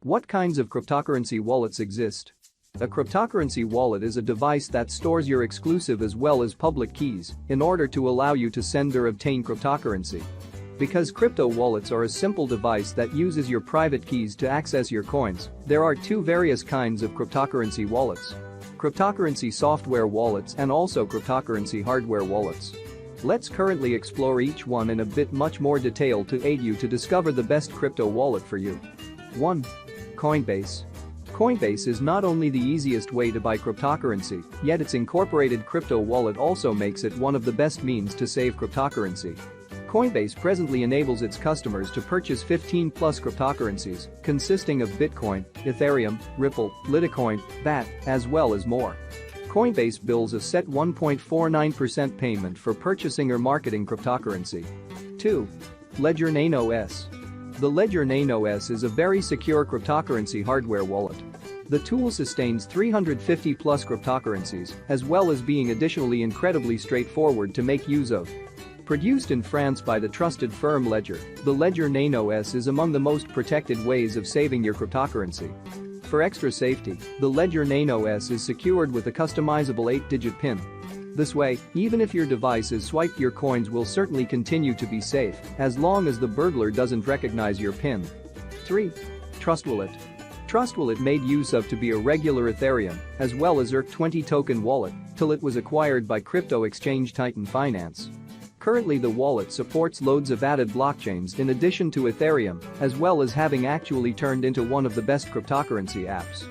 What kinds of cryptocurrency wallets exist? A cryptocurrency wallet is a device that stores your exclusive as well as public keys in order to allow you to send or obtain cryptocurrency. Because crypto wallets are a simple device that uses your private keys to access your coins, there are two various kinds of cryptocurrency wallets: cryptocurrency software wallets and also cryptocurrency hardware wallets. Let's currently explore each one in a bit much more detail to aid you to discover the best crypto wallet for you. 1. Coinbase. Coinbase is not only the easiest way to buy cryptocurrency, yet its incorporated crypto wallet also makes it one of the best means to save cryptocurrency. Coinbase presently enables its customers to purchase 15 plus cryptocurrencies, consisting of Bitcoin, Ethereum, Ripple, Litecoin, BAT, as well as more. Coinbase bills a set 1.49% payment for purchasing or marketing cryptocurrency. 2. Ledger Nano S. The Ledger Nano S is a very secure cryptocurrency hardware wallet. The tool sustains 350 plus cryptocurrencies, as well as being additionally incredibly straightforward to make use of. Produced in France by the trusted firm Ledger, the Ledger Nano S is among the most protected ways of saving your cryptocurrency. For extra safety, the Ledger Nano S is secured with a customizable 8-digit PIN. This way, even if your device is swiped, your coins will certainly continue to be safe as long as the burglar doesn't recognize your PIN. 3. Trust Wallet. Trust Wallet made use of to be a regular Ethereum as well as ERC20 token wallet till it was acquired by crypto exchange Titan Finance. Currently the wallet supports loads of added blockchains in addition to Ethereum, as well as having actually turned into one of the best cryptocurrency apps.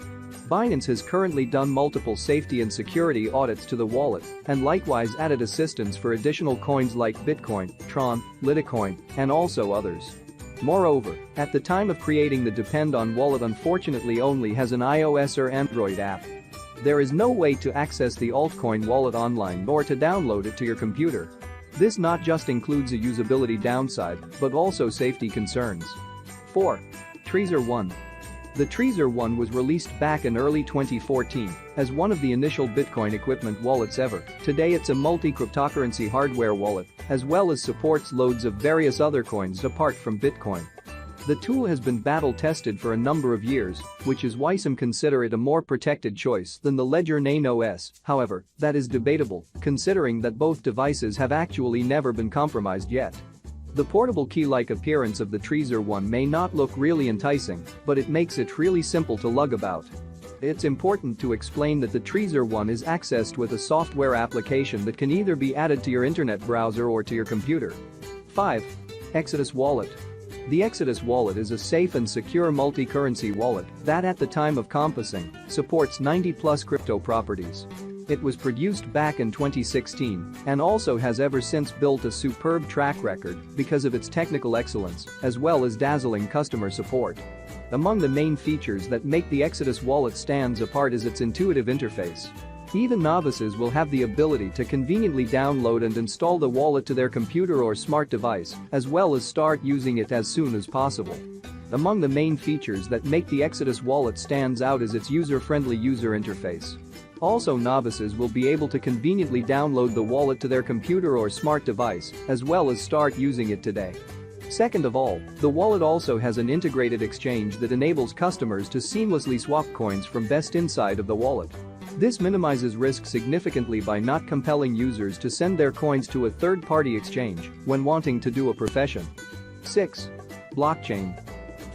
Binance has currently done multiple safety and security audits to the wallet and likewise added assistance for additional coins like Bitcoin, Tron, Litecoin, and also others. Moreover, at the time of creating the Depend on wallet unfortunately only has an iOS or Android app. There is no way to access the altcoin wallet online nor to download it to your computer. This not just includes a usability downside, but also safety concerns. 4. Trezor One. The Trezor One was released back in early 2014 as one of the initial Bitcoin equipment wallets ever. Today it's a multi-cryptocurrency hardware wallet, as well as supports loads of various other coins apart from Bitcoin. The tool has been battle-tested for a number of years, which is why some consider it a more protected choice than the Ledger Nano S. However, that is debatable, considering that both devices have actually never been compromised yet. The portable key-like appearance of the Trezor One may not look really enticing, but it makes it really simple to lug about. It's important to explain that the Trezor One is accessed with a software application that can either be added to your internet browser or to your computer. 5. Exodus Wallet. The Exodus wallet is a safe and secure multi-currency wallet that at the time of compassing supports 90+ crypto properties. It was produced back in 2016 and also has ever since built a superb track record because of its technical excellence as well as dazzling customer support. Among the main features that make the Exodus wallet stands apart is its intuitive interface. Even novices will have the ability to conveniently download and install the wallet to their computer or smart device, as well as start using it as soon as possible. Among the main features that make the Exodus wallet stands out is its user-friendly user interface. Also, novices will be able to conveniently download the wallet to their computer or smart device, as well as start using it today. Second of all, the wallet also has an integrated exchange that enables customers to seamlessly swap coins from best inside of the wallet. This minimizes risk significantly by not compelling users to send their coins to a third-party exchange when wanting to do a profession. 6. Blockchain.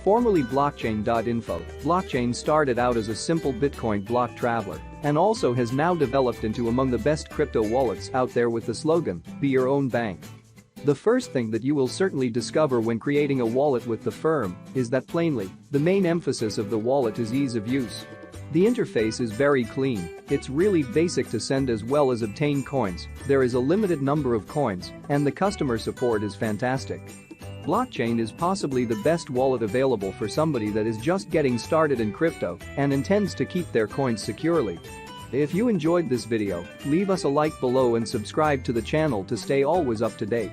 Formerly blockchain.info, blockchain started out as a simple Bitcoin block traveler and also has now developed into among the best crypto wallets out there with the slogan, "Be your own bank." The first thing that you will certainly discover when creating a wallet with the firm is that plainly, the main emphasis of the wallet is ease of use. The interface is very clean, it's really basic to send as well as obtain coins, there is a limited number of coins, and the customer support is fantastic. Blockchain is possibly the best wallet available for somebody that is just getting started in crypto and intends to keep their coins securely. If you enjoyed this video, leave us a like below and subscribe to the channel to stay always up to date.